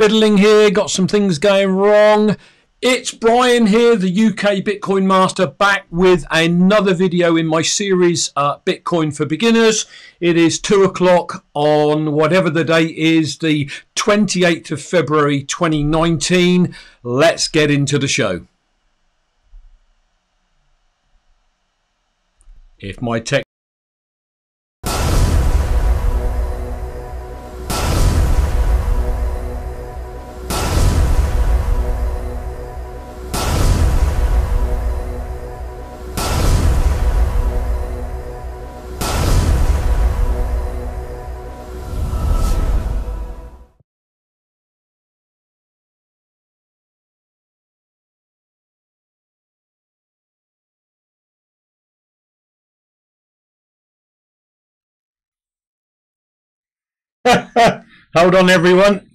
fiddling here, got some things going wrong. It's Brian here, the UK Bitcoin Master, back with another video in my series Bitcoin for Beginners. It is 2 o'clock on whatever the date is, the 28th of February 2019. Let's get into the show. If my tech hold on everyone.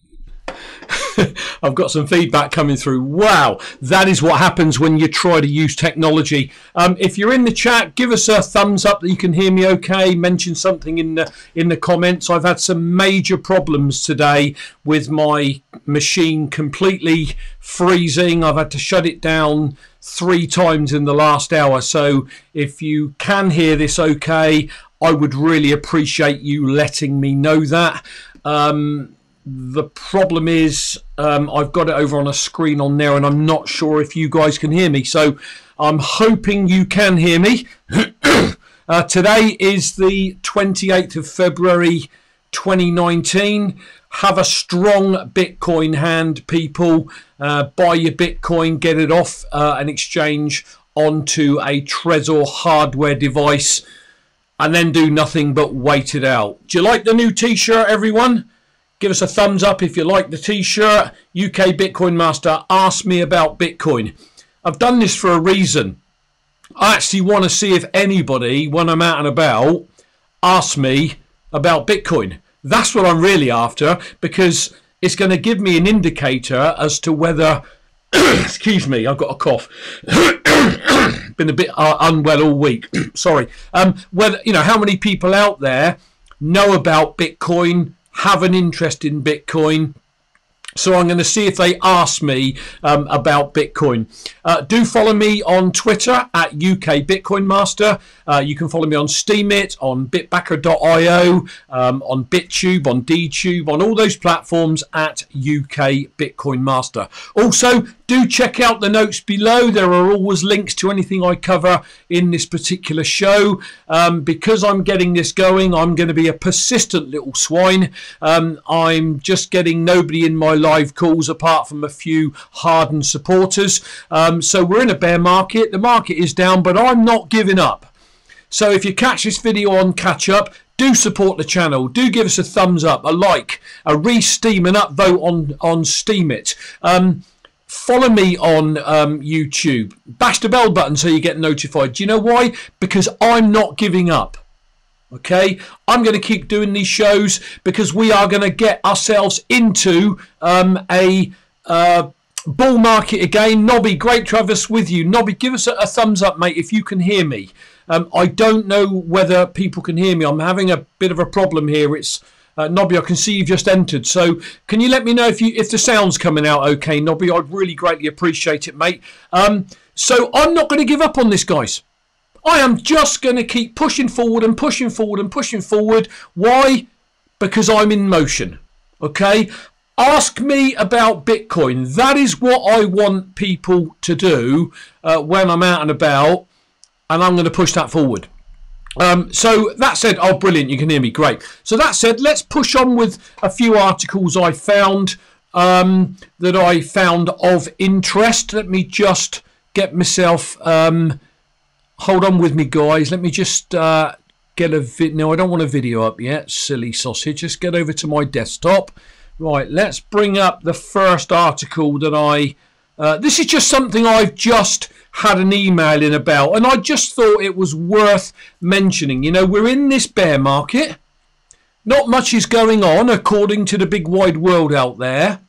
I've got some feedback coming through. Wow, that is what happens when you try to use technology. If you're in the chat, give us a thumbs up that you can hear me okay. Mention something in the comments. I've had some major problems today with my machine completely freezing. I've had to shut it down 3 times in the last hour. So if you can hear this okay, I would really appreciate you letting me know that. The problem is I've got it over on a screen on there and I'm not sure if you guys can hear me. So I'm hoping you can hear me. Today is the 28th of February 2019. Have a strong Bitcoin hand, people. Buy your Bitcoin, get it off an exchange onto a Trezor hardware device, and then do nothing but wait it out. Do you like the new t-shirt, everyone? Give us a thumbs up if you like the t-shirt. UK Bitcoin Master, ask me about Bitcoin. I've done this for a reason. I actually want to see if anybody, when I'm out and about, asks me about Bitcoin. That's what I'm really after, because it's going to give me an indicator as to whether, excuse me, I've got a cough. Been a bit unwell all week. Sorry. Whether, you know, how many people out there know about Bitcoin, have an interest in Bitcoin. So I'm going to see if they ask me about Bitcoin. Do follow me on Twitter at UK Bitcoin Master. You can follow me on Steemit, on BitBacker.io, on Bit.Tube, on DTube, on all those platforms at UK Bitcoin Master. Also, do check out the notes below. There are always links to anything I cover in this particular show. Because I'm getting this going, I'm going to be a persistent little swine. I'm just getting nobody in my live calls apart from a few hardened supporters. So we're in a bear market. The market is down, but I'm not giving up. So if you catch this video on catch up, do support the channel. Do give us a thumbs up, a like, a re-steam and upvote on Steemit. Follow me on YouTube. Bash the bell button so you get notified. Do you know why? Because I'm not giving up. Okay, I'm going to keep doing these shows because we are going to get ourselves into a bull market again. Nobby, great to have us with you. Nobby, give us a thumbs up, mate, if you can hear me. I don't know whether people can hear me. I'm having a bit of a problem here. It's Nobby, I can see you've just entered. So can you let me know if the sound's coming out okay, Nobby? I'd really greatly appreciate it, mate. So I'm not going to give up on this, guys. I am just going to keep pushing forward and pushing forward and pushing forward. Why? Because I'm in motion. Okay? Ask me about Bitcoin. That is what I want people to do when I'm out and about. And I'm going to push that forward. So that said, oh, brilliant. You can hear me. Great. So that said, let's push on with a few articles I found that I found of interest. Let me just get myself... hold on with me, guys. Let me just get a vid. No, I don't want a video up yet. Silly sausage. Just get over to my desktop. Right, let's bring up the first article that I... this is just something I've just had an email in about, and I just thought it was worth mentioning. You know, we're in this bear market. Not much is going on, according to the big wide world out there.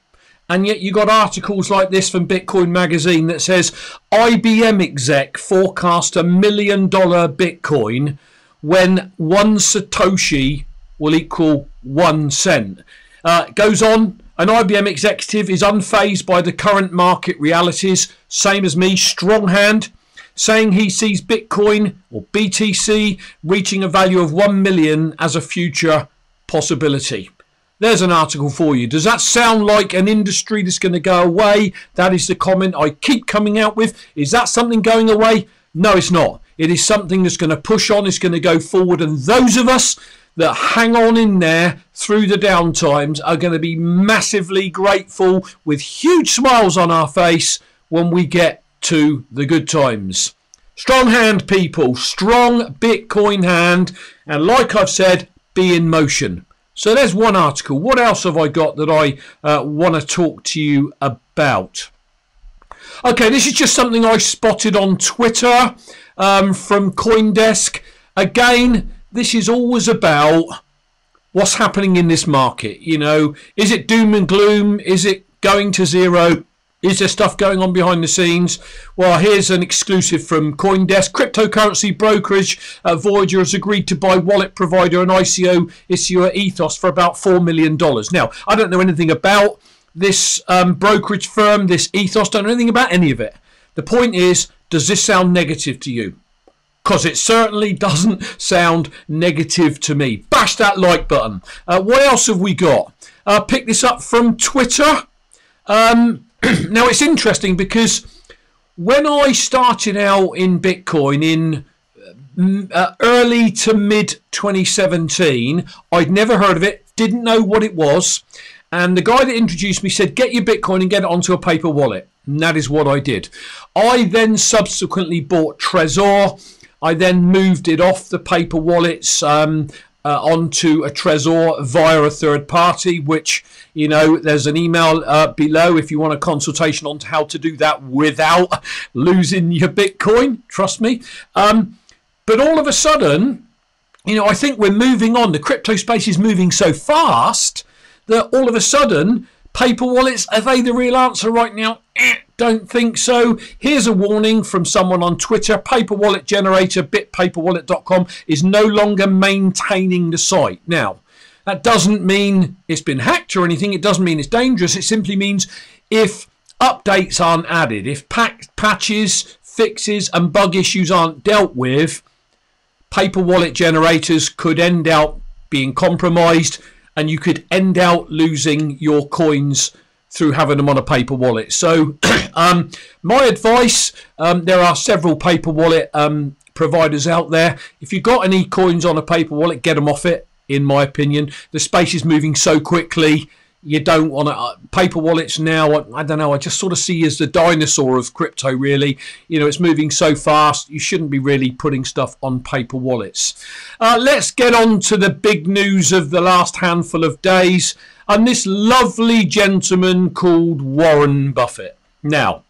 And yet you got articles like this from Bitcoin Magazine that says IBM exec forecast $1 million Bitcoin when 1 Satoshi will equal 1 cent. It goes on an IBM executive is unfazed by the current market realities, same as me, strong hand, saying he sees Bitcoin or BTC reaching a value of 1 million as a future possibility. There's an article for you. Does that sound like an industry that's going to go away? That is the comment I keep coming out with. Is that something going away? No, it's not. It is something that's going to push on. It's going to go forward. And those of us that hang on in there through the down times are going to be massively grateful with huge smiles on our face when we get to the good times. Strong hand, people. Strong Bitcoin hand. And like I've said, be in motion. So there's one article. What else have I got that I want to talk to you about? Okay, this is just something I spotted on Twitter from CoinDesk. Again, this is always about what's happening in this market. You know, is it doom and gloom? Is it going to zero? Is there stuff going on behind the scenes? Well, here's an exclusive from CoinDesk. Cryptocurrency brokerage Voyager has agreed to buy wallet provider and ICO issuer Ethos for about $4 million. Now, I don't know anything about this brokerage firm, this Ethos. Don't know anything about any of it. The point is, does this sound negative to you? Because it certainly doesn't sound negative to me. Bash that like button. What else have we got? Pick this up from Twitter. Now, it's interesting because when I started out in Bitcoin in early to mid 2017, I'd never heard of it, didn't know what it was. And the guy that introduced me said, get your Bitcoin and get it onto a paper wallet. And that is what I did. I then subsequently bought Trezor. I then moved it off the paper wallets onto a Trezor via a third party, which, you know, there's an email below if you want a consultation on how to do that without losing your Bitcoin. Trust me. But all of a sudden, you know, I think we're moving on. The crypto space is moving so fast that all of a sudden, paper wallets, are they the real answer right now? Don't think so. Here's a warning from someone on Twitter. Paper wallet generator bitpaperwallet.com is no longer maintaining the site. Now, that doesn't mean it's been hacked or anything. It doesn't mean it's dangerous. It simply means if updates aren't added, if patches, fixes and bug issues aren't dealt with, paper wallet generators could end up being compromised and you could end out losing your coins through having them on a paper wallet. So my advice, there are several paper wallet providers out there. If you've got any coins on a paper wallet, get them off it, in my opinion. The space is moving so quickly. You don't want to... paper wallets now, I don't know, I just sort of see as the dinosaur of crypto, really. You know, it's moving so fast, you shouldn't be really putting stuff on paper wallets. Let's get on to the big news of the last handful of days. And this lovely gentleman called Warren Buffett. Now,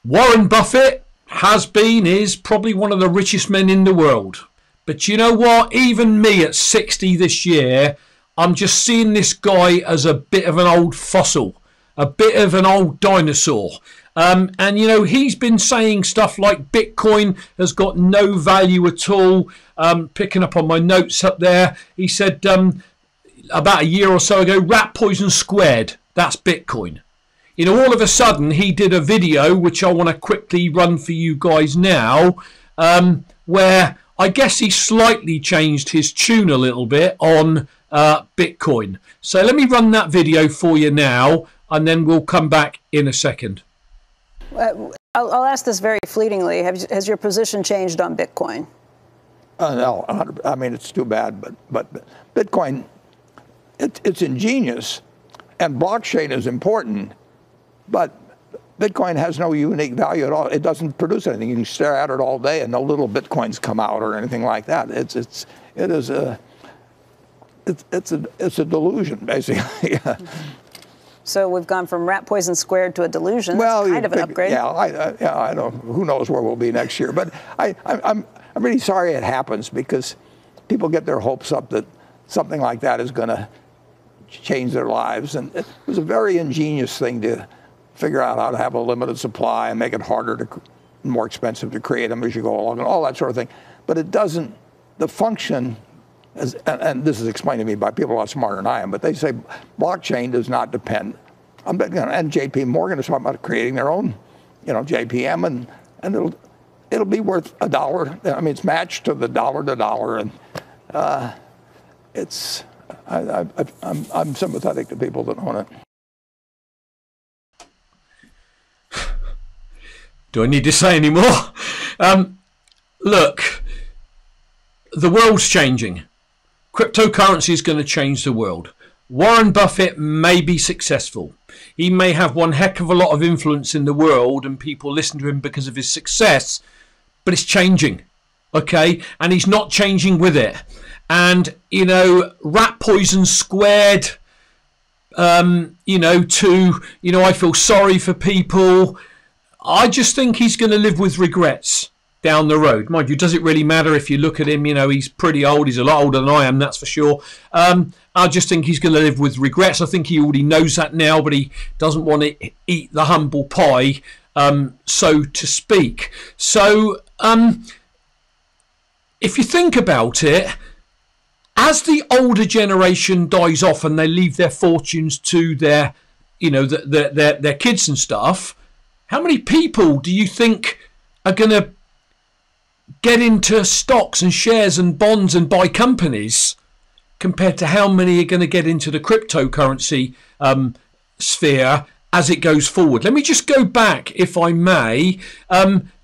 Warren Buffett is probably one of the richest men in the world. But you know what? Even me at 60 this year, I'm just seeing this guy as a bit of an old fossil, a bit of an old dinosaur. And, you know, he's been saying stuff like Bitcoin has got no value at all. Picking up on my notes up there, he said about a year or so ago, rat poison squared, that's Bitcoin. You know, all of a sudden he did a video, which I want to quickly run for you guys now, where I guess he slightly changed his tune a little bit on Bitcoin. So let me run that video for you now, and then we'll come back in a second. I'll ask this very fleetingly. Has your position changed on Bitcoin? No, I mean, it's too bad, but Bitcoin, it's ingenious, and blockchain is important, but Bitcoin has no unique value at all. It doesn't produce anything. You can stare at it all day and no little Bitcoins come out or anything like that. It's a delusion, basically. So we've gone from rat poison squared to a delusion. Well, kind of an upgrade. Yeah, I don't. Who knows where we'll be next year? But I'm really sorry it happens, because people get their hopes up that something like that is going to change their lives, and it was a very ingenious thing to figure out how to have a limited supply and make it harder more expensive to create them as you go along, and all that sort of thing. But it doesn't. The function and this is explained to me by people a lot smarter than I am, but they say blockchain does not depend on, and JP Morgan is talking about creating their own, JPM, and it'll be worth $1. I mean, it's matched to the dollar to dollar, and I'm sympathetic to people that own it. Do I need to say any more? Look, the world's changing. Cryptocurrency is going to change the world. Warren Buffett may be successful. He may have one heck of a lot of influence in the world and people listen to him because of his success, but it's changing, okay? And he's not changing with it. And, rat poison squared, I feel sorry for people. I just think he's going to live with regrets down the road. Mind you, does it really matter if you look at him? He's pretty old. He's a lot older than I am, that's for sure. I just think he's going to live with regrets. I think he already knows that now, but he doesn't want to eat the humble pie, so to speak. So if you think about it, as the older generation dies off and they leave their fortunes to their kids and stuff, how many people do you think are going to get into stocks and shares and bonds and buy companies compared to how many are going to get into the cryptocurrency sphere as it goes forward? Let me just go back, if I may,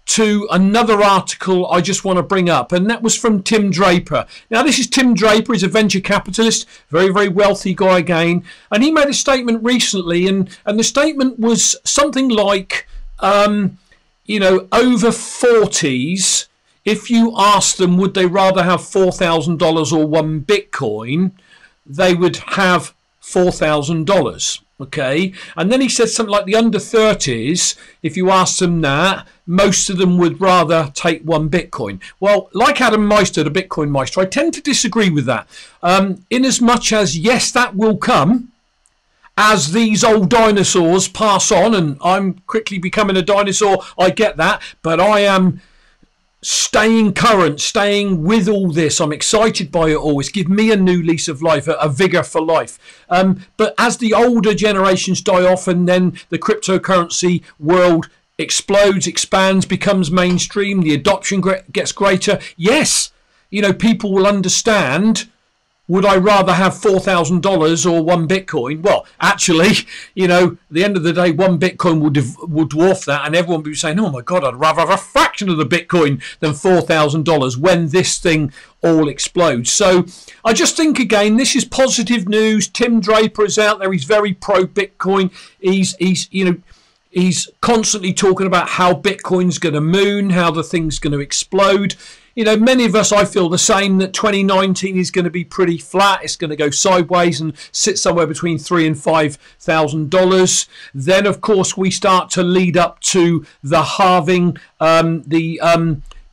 to another article I just want to bring up, and that was from Tim Draper. Now, this is Tim Draper. He's a venture capitalist, very, very wealthy guy again, and he made a statement recently, and the statement was something like, over 40s, if you ask them would they rather have $4,000 or 1 Bitcoin, they would have $4,000. Okay, and then he said something like the under 30s, if you ask them that, most of them would rather take 1 Bitcoin. Well, like Adam Meister, the Bitcoin Meister, I tend to disagree with that. In as much as, yes, that will come as these old dinosaurs pass on, and I'm quickly becoming a dinosaur, I get that, but I am staying current, staying with all this. I'm excited by it all. It's given me a new lease of life, a vigor for life. But as the older generations die off and then the cryptocurrency world explodes, expands, becomes mainstream, the adoption gets greater, yes, people will understand, would I rather have $4,000 or 1 Bitcoin? Well, actually, at the end of the day, 1 Bitcoin will dwarf that, and everyone will be saying, oh my God, I'd rather have a fraction of the Bitcoin than $4,000 when this thing all explodes. So I just think, again, this is positive news. Tim Draper is out there. He's very pro-Bitcoin. He's constantly talking about how Bitcoin's going to moon, how the thing's going to explode. Many of us, I feel the same, that 2019 is going to be pretty flat. It's going to go sideways and sit somewhere between $3,000 and $5,000. Then, of course, we start to lead up to the halving, the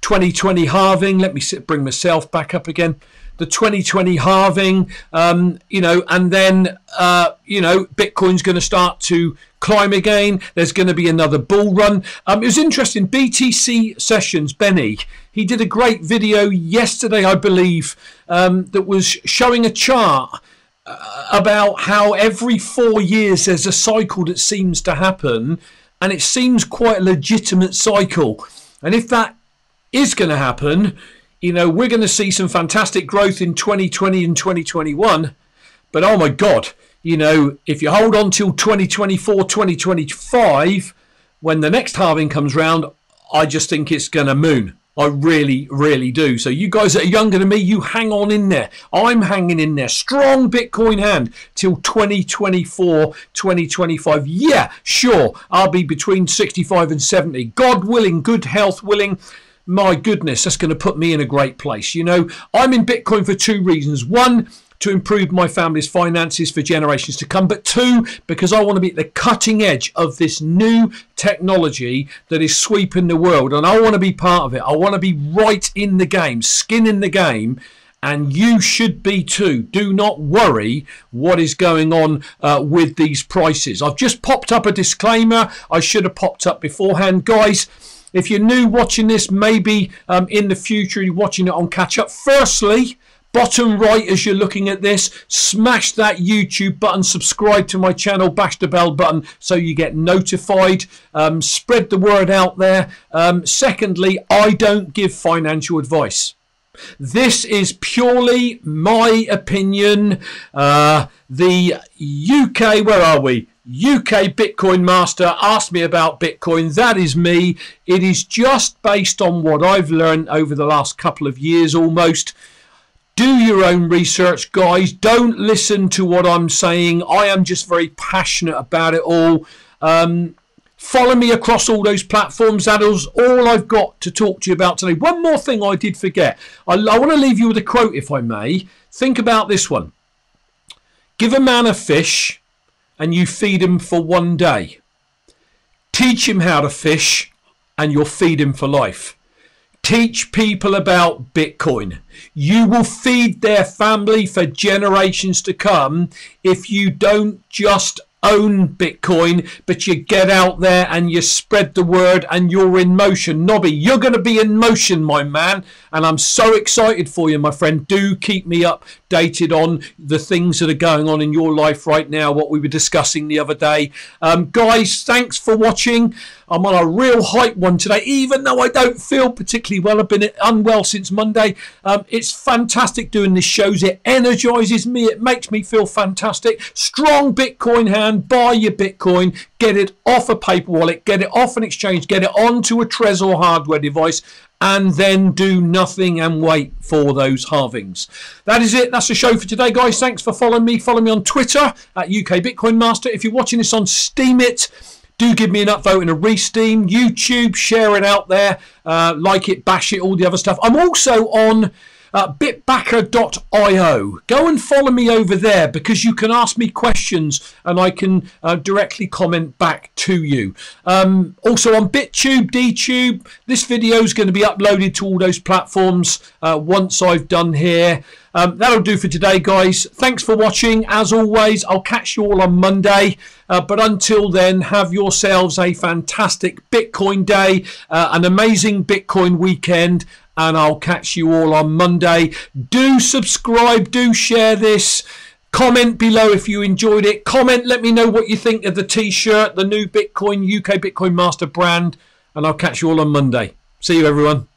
2020 halving. Let me bring myself back up again. The 2020 halving, and then, Bitcoin's going to start to climb again. There's going to be another bull run. It was interesting. BTC Sessions, Benny, he did a great video yesterday, I believe, that was showing a chart about how every 4 years there's a cycle that seems to happen, and it seems quite a legitimate cycle. And if that is going to happen, we're going to see some fantastic growth in 2020 and 2021. But oh my God, if you hold on till 2024, 2025, when the next halving comes round, I just think it's going to moon. I really, really do. So you guys that are younger than me, you hang on in there. I'm hanging in there. Strong Bitcoin hand till 2024, 2025. Yeah, sure. I'll be between 65 and 70. God willing, good health willing. My goodness, that's going to put me in a great place. I'm in Bitcoin for 2 reasons. 1, to improve my family's finances for generations to come. But 2, because I want to be at the cutting edge of this new technology that is sweeping the world. And I want to be part of it. I want to be right in the game, skin in the game. And you should be too. Do not worry what is going on with these prices. I've just popped up a disclaimer. I should have popped up beforehand. Guys, if you're new watching this, maybe in the future you're watching it on catch up. Firstly, Bottom right as you're looking at this, smash that YouTube button, subscribe to my channel, bash the bell button so you get notified. Spread the word out there. Secondly, I don't give financial advice. This is purely my opinion. The UK, where are we? UK Bitcoin Master asked me about Bitcoin. That is me. It is just based on what I've learned over the last couple of years almost. Do your own research, guys. Don't listen to what I'm saying. I am just very passionate about it all. Follow me across all those platforms. That is all I've got to talk to you about today. One more thing I did forget. I want to leave you with a quote, if I may. Think about this one. Give a man a fish and you feed him for one day. Teach him how to fish and you'll feed him for life. Teach people about Bitcoin. You will feed their family for generations to come if you don't just own Bitcoin, but you get out there and you spread the word and you're in motion. Nobby, you're going to be in motion, my man, and I'm so excited for you, my friend. Do keep me updated on the things that are going on in your life right now, what we were discussing the other day. Guys, thanks for watching. I'm on a real hype one today, even though I don't feel particularly well. I've been unwell since Monday. It's fantastic doing this shows. It energizes me. It makes me feel fantastic. Strong Bitcoin hand. Buy your Bitcoin. Get it off a paper wallet. Get it off an exchange. Get it onto a Trezor hardware device. And then do nothing and wait for those halvings. That is it. That's the show for today, guys. Thanks for following me. Follow me on Twitter at UK Bitcoin Master. If you're watching this on Steemit, do give me an upvote and a re-steam. YouTube, share it out there. Like it, bash it, all the other stuff. I'm also on BitBacker.io. Go and follow me over there because you can ask me questions and I can directly comment back to you. Also on Bit.Tube, DTube. This video is going to be uploaded to all those platforms once I've done here. That'll do for today, guys. Thanks for watching. As always, I'll catch you all on Monday. But until then, have yourselves a fantastic Bitcoin day, an amazing Bitcoin weekend, and I'll catch you all on Monday. Do subscribe, do share this. Comment below if you enjoyed it. Comment, let me know what you think of the t-shirt, the new Bitcoin, UK Bitcoin Master brand, and I'll catch you all on Monday. See you, everyone.